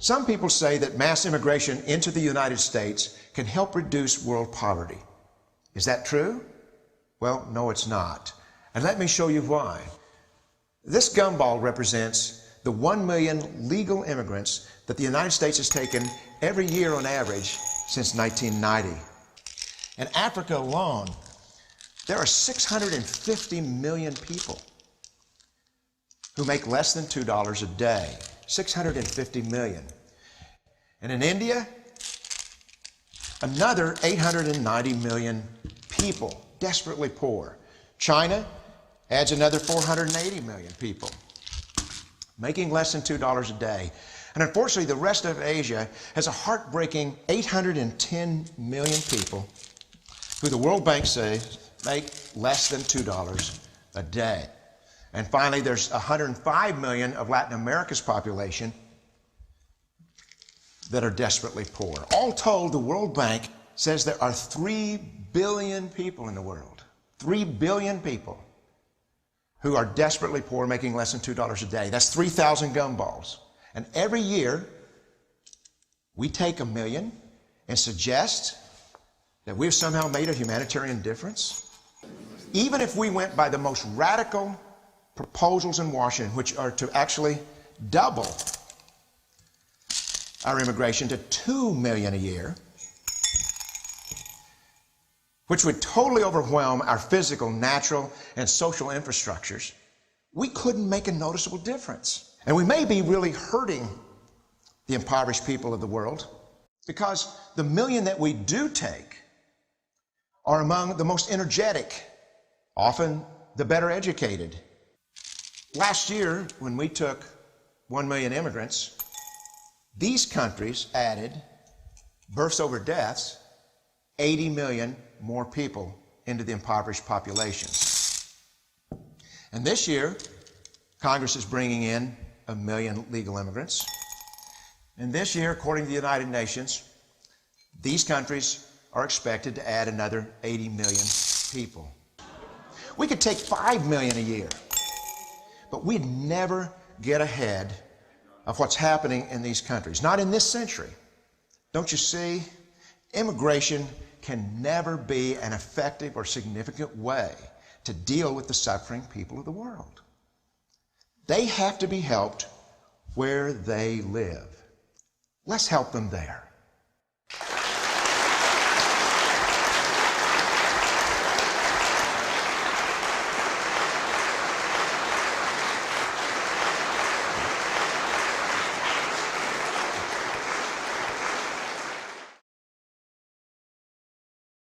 Some people say that mass immigration into the United States can help reduce world poverty. Is that true? Well, no, it's not. And let me show you why. This gumball represents the 1 million legal immigrants that the United States has taken every year on average since 1990. In Africa alone, there are 650 million people who make less than $2 a day. 650 million. And in India, another 890 million people, desperately poor. China adds another 480 million people, making less than $2 a day. And unfortunately, the rest of Asia has a heartbreaking 810 million people who the World Bank says make less than $2 a day. And finally, there's 105 million of Latin America's population that are desperately poor. All told, the World Bank says there are 3 billion people in the world, 3 billion people who are desperately poor, making less than $2 a day. That's 3,000 gumballs. And every year, we take 1 million and suggest that we've somehow made a humanitarian difference. Even if we went by the most radical proposals in Washington, which are to actually double our immigration to 2 million a year, which would totally overwhelm our physical, natural, and social infrastructures, we couldn't make a noticeable difference. And we may be really hurting the impoverished people of the world, because the 1 million that we do take are among the most energetic, often the better educated. Last year, when we took 1 million immigrants, these countries added, births over deaths, 80 million more people into the impoverished populations. And this year, Congress is bringing in 1 million legal immigrants. And this year, according to the United Nations, these countries are expected to add another 80 million people. We could take 5 million a year, but we'd never get ahead of what's happening in these countries. Not in this century. Don't you see? Immigration can never be an effective or significant way to deal with the suffering people of the world. They have to be helped where they live. Let's help them there.